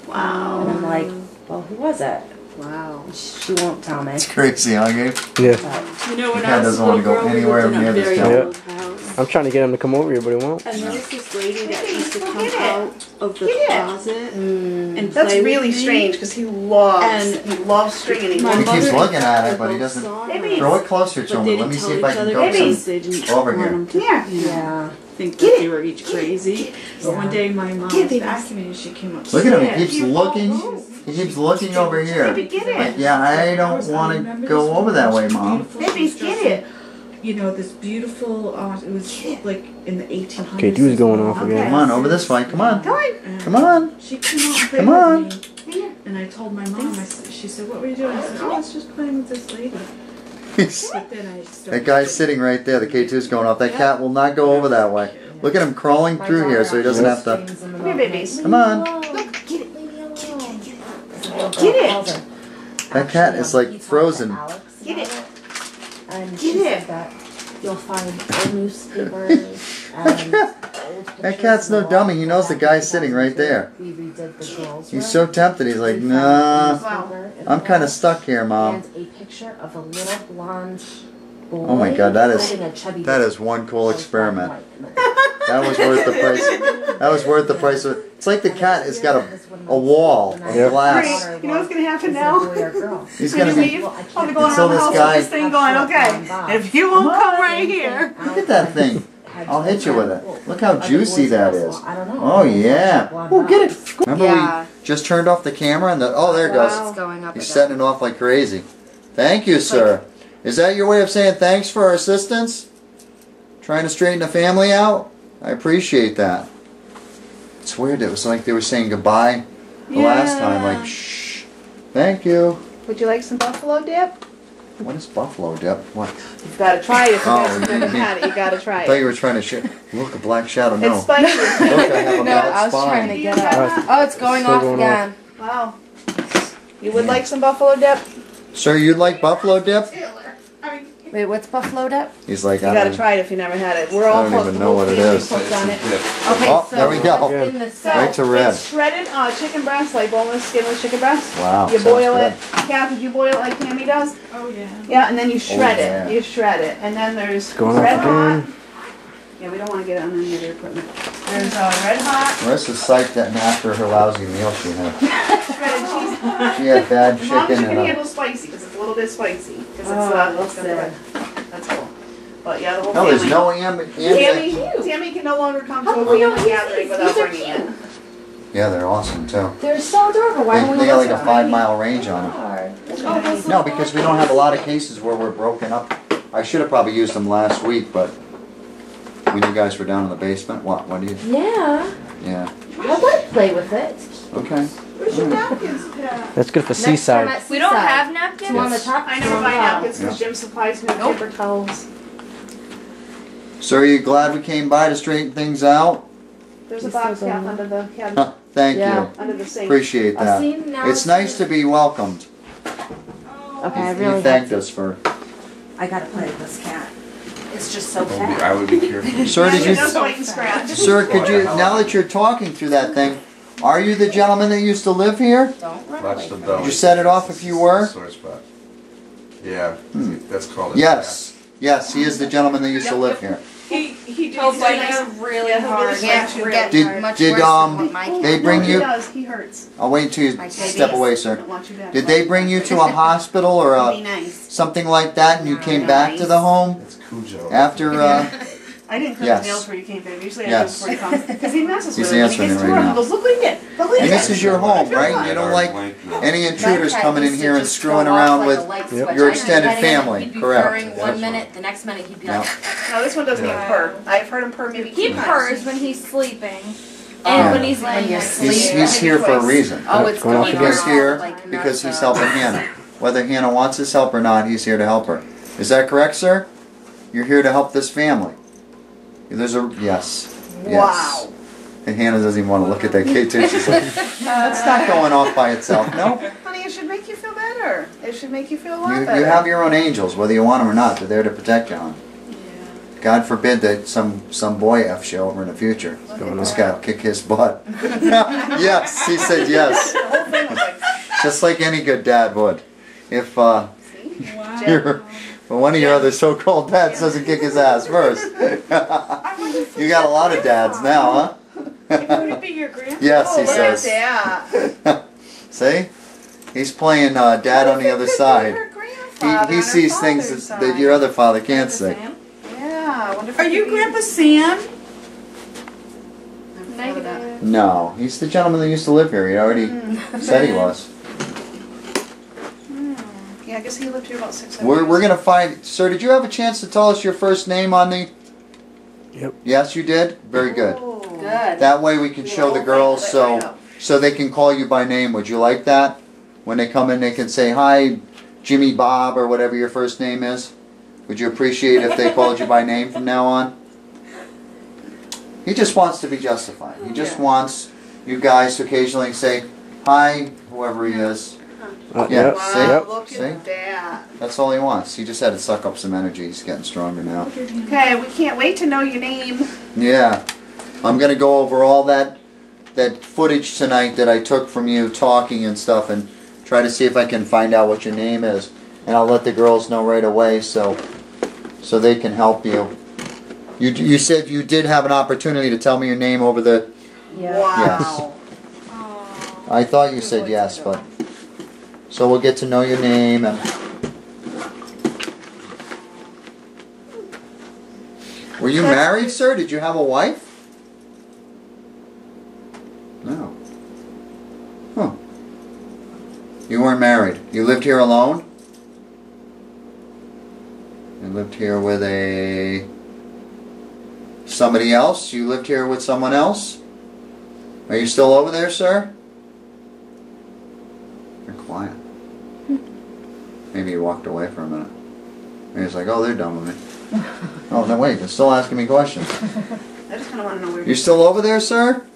Wow. and I'm like, well, who was it? Wow. She won't tell me. It's crazy, huh, Gabe? Yeah. But You know, when Cat I was doesn't a wanna little go girl, we anywhere lived in near a this very cat. old house. I'm trying to get him to come over here, but he won't. And there was this lady that used to come Get it. out of the Get it. closet and That's play really with me. strange because he loves stringing. He My He loves keeps mother looking at it, and but he both doesn't. saw Hey, her, baby. Throw it closer to but him. they Let me didn't see tell if I each can other go because some. they didn't Over want here. them to, Here. you know, yeah. think Get that it. they were each crazy. But one day my mom Get was it. vacuuming, she came up. Look at him. Yeah. He keeps looking. He keeps looking over here. Baby, get Like, it. yeah, I don't want to go over that way, Mom. Baby, get it. You know, this beautiful, it was like in the 1800s. Okay, dude's going off Okay. again. Come on, over this way. Come on. Come on. And Come on. She came out and Come played on. with me. And I told my mom, she said, what were you doing? I said, oh, I was just playing with this lady. But then I started. That guy's sitting right there. The K2's going off. That cat will not go over that way. Look at him crawling My through here daughter so he doesn't have to. screams in the Come here, middle of the babies. night, Come on. "Leave me alone." Look, get it. Leave me alone. Get it. That cat is like frozen. Get it. And Get she it. said that you'll find old newspapers and old That cat's no dummy. He knows the guy's sitting right there. We redid the girls' He's room. so tempted. He's like, We found a nah. newspaper in I'm the kind of wall stuck here, Mom. And a picture of a little blonde boy. Oh my God, that is holding a chubby that baby. is one cool That was black and experiment. white in the back. That was worth the price. That was worth the price. It's like the cat has got a wall of Yep. glass. Great. You know what's gonna happen Is it a now? boy or girl? He's When gonna you be. leave, I'm gonna go Until around the this house guy- with this thing going, okay. And if you won't come right here. Look at that thing. I'll hit you with it. Look how Are the juicy boys that also- is. I don't know. Oh yeah. Oh, get it. Remember Yeah. we just turned off the camera and the. Oh, there it goes. It's going up He's again. setting it off like crazy. Thank you, sir. Is that your way of saying thanks for our assistance? Trying to straighten the family out? I appreciate that. It's weird. It was like they were saying goodbye the last time. Like, shh. Thank you. Would you like some buffalo dip? What is buffalo dip? What? You've got to try it if you Oh, guys have you never mean- had it. You got to try I thought it. you were trying to share. Look, a black shadow. No. It's spicy. Look, I have a No, bad I was trying to spine. get up. Oh, it's going Still off going again. Wow. You would like some buffalo dip? Sir, you'd like buffalo dip? Wait, what's buffalo dip? He's like, You I got to don't, try it if you never had it. We're I all don't hooked. even The know whole what it family's is. hooked on it. Okay, Oh, so there we go. what's in the Right to red. It's shredded chicken breast, like boneless, skinless chicken breast. Wow. You sounds boil good. it. Kath, did you boil it like Tammy does? Oh, yeah. Yeah, and then you shred yeah. it. You shred it. And then there's going red off hot. again. Yeah, we don't want to get it on any of your equipment. There's red hot, Marissa's psyched that after her lousy meal she had. shredded cheese. She had bad As long as you chicken can and handle spicy, because it's a little bit spicy. Because it's, Oh, it's got the red. That's cool. But yeah, the whole no, there's family. no Tammy can no longer come to a family gathering without bringing it. Yeah, they're awesome too. They're so adorable. Why don't we They got like look a at 5 them? mile range on them. No, because we don't have a lot of cases where we're broken up. I should have probably used them last week, but when you guys were down in the basement, what do you? Yeah. Yeah. I'd like to play with it. Okay. Where's your napkins, Pat? That's good for Next time seaside. at We don't Seaside. have napkins? Two on the top. I two never on buy the bottom. napkins because Jim supplies me with paper towels. So are you glad we came by to straighten things out? There's a He's box still cap going under the cabinet, Huh, thank Yeah. you. under the sink. Appreciate I've that. seen now. It's nice to be welcomed. Okay, I You really thanked have us for. I gotta play with this cat. It's just so I would be- fat. I would be careful. Sir, did you? No bite and scratch. Sir, could you? Now that you're talking through that thing, are you the gentleman that used to live here? Don't run Watch away the from belly. Did you set it off if you were? Sore spot. Yeah, that's called a Yes. Yes, he is the gentleman that used to live here. He did He'll say bite nice- you really Yeah, he'll hard. really Yeah, scratch you. get Did- much did, worse than what my they cat bring No, you- he does. He hurts. I'll wait till you My step babies. away, I sir. don't want you back. Did they bring you to a hospital or Be a nice. something like that, and you came back to the home It's Cujo. after? I didn't cut Yes. his nails before you came, babe. Usually I Yes. do before he comes. Because he messes He's with it. When he answering gets it to right her, now. he goes, look what he did. Look what he And did. this is your home, right? You don't like any intruders My cat coming in used to here and just screwing go off around like with a light Yep. switch. your I'd be extended petting him, family, he'd be correct. purring Yeah, one that's minute, the next minute he'd be No. like, No, this one doesn't even purr. I've heard him purr maybe He two purrs times. when he's sleeping. Yeah. And when he's When laying you're next to He's, you. he's here for a reason. oh, it's Going off going again. He's off here like because he's nuts. helping Hannah. Whether Hannah wants his help or not, he's here to help her. Is that correct, sir? You're here to help this family. There's a yes. Yes. Wow. And Hannah doesn't even want to look at that kid too. She's like, that's not going off by itself. No. Honey, it should make you feel better. It should make you feel a lot You better. have your own angels, whether you want them or not. They're there to protect you, hon. Yeah. God forbid that some boy F you over in the future. This guy will kick his butt. Yes, he said yes. The whole thing was like, Just like any good dad would. If Wow. one of your other so-called dads doesn't kick his ass first. You got a lot of dads now, huh? Would it be your grandpa? Yes, he oh, look at says. that. See? He's playing dad on the other side. He sees things that your other father can't see. Yeah. I wonder if Are it you could be- Grandpa Sam? Never thought of that. No, he's the gentleman that used to live here. He already said he was. Yeah, I guess he lived here about 6 We're years. going to find... Sir, did you have a chance to tell us your first name on the... Yep. Yes, you did? Very good. Good. That way we can show the girls so they can call you by name. Would you like that? When they come in, they can say, hi, Jimmy Bob, or whatever your first name is. Would you appreciate if they called you by name from now on? He just wants to be justified. He just wants you guys to occasionally say, hi, whoever he is. Yeah, Yep. see? Wow, look See? at that. That's all he wants. He just had to suck up some energy. He's getting stronger now. Okay, we can't wait to know your name. Yeah. I'm going to go over all that footage tonight that I took from you talking and stuff and try to see if I can find out what your name is. And I'll let the girls know right away so they can help you. You said you did have an opportunity to tell me your name over the... Yeah. Wow. I thought you said yes, but... So we'll get to know your name and... Were you married, sir? Did you have a wife? No. Huh. You weren't married. You lived here alone? You lived here with somebody else? You lived here with someone else? Are you still over there, sir? You're quiet. Maybe he walked away for a minute. Maybe he's like, oh, they're done with me. Oh, no, wait, they're still asking me questions. I just kind of want to know where You still over there, sir?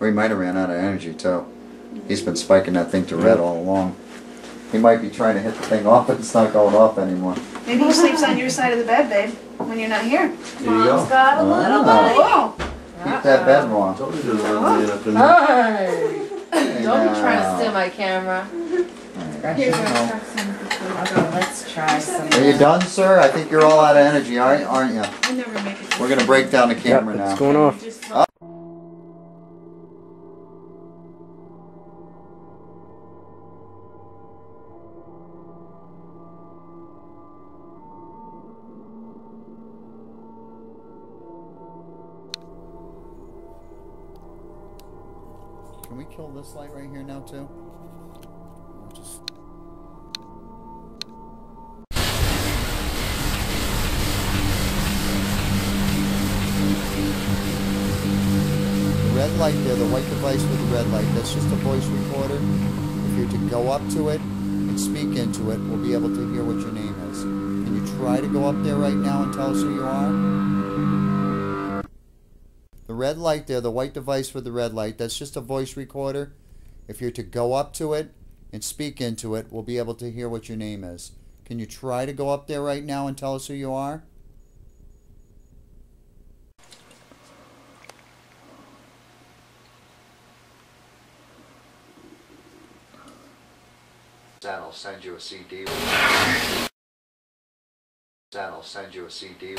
Or he might have ran out of energy, too. He's been spiking that thing to red all along. He might be trying to hit the thing off, but it's not going off anymore. Maybe he sleeps on your side of the bed, babe, when you're not here. There you go. Got a little buddy. Oh, Keep that bed warm. Told you to run me up in Hey. Hey, Don't be trying to now. steal my camera. Let's try some. Are you done, sir? I think you're all out of energy, aren't you? I never make it. We're going to break down the Yep, camera it's now. going off. Just Can we kill this light right here now, too? Just... The red light there, the white device with the red light, that's just a voice recorder. If you're to go up to it and speak into it, we'll be able to hear what your name is. Can you try to go up there right now and tell us who you are? The red light there, the white device with the red light, that's just a voice recorder. If you're to go up to it and speak into it, we'll be able to hear what your name is. Can you try to go up there right now and tell us who you are? That'll send you a CD. That'll send you a CD.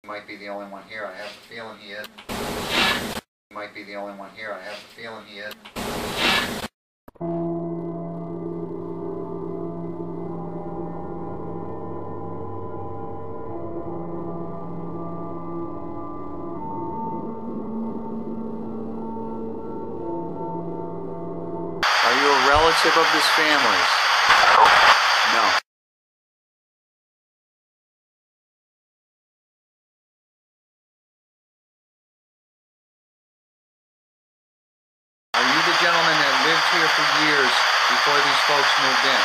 Might be the only one here. I have a feeling he is. Might be the only one here. I have a feeling he is. Are you a relative of this family? No. Are you the gentleman that lived here for years before these folks moved in?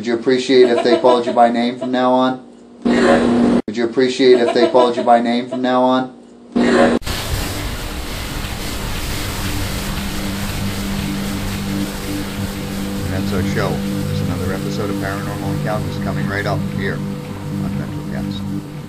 Would you appreciate if they called you by name from now on? Would you appreciate if they called you by name from now on? And that's our show. There's another episode of Paranormal Encounters coming right up here on MetroCast.